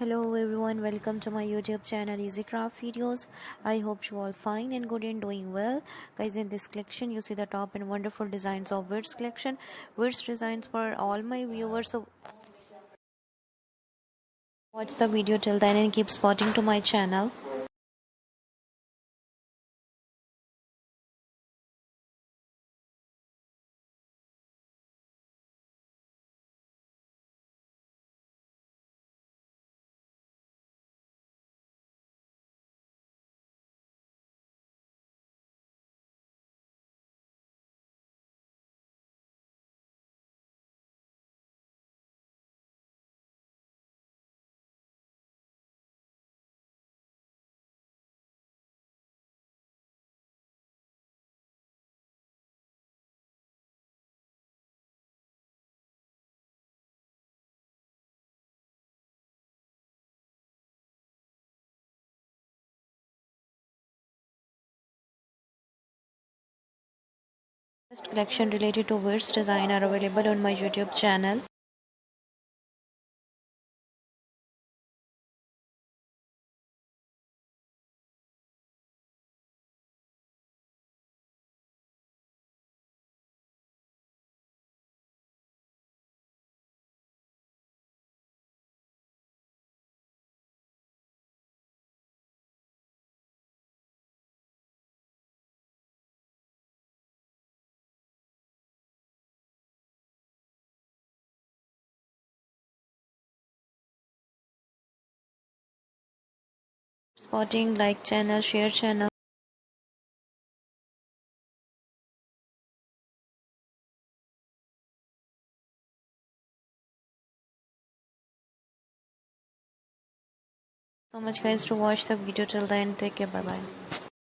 Hello everyone, welcome to my YouTube channel Easy Craft Videos. I hope you all fine and good and doing well. Guys, in this collection you see the top and wonderful designs of Wreaths collection. Wreaths designs for all my viewers, so watch the video till then and keep spotting to my channel. First collection related to Wreaths design are available on my YouTube channel. Spotting, like channel, share channel. So much guys to watch the video till then. Take care, bye bye.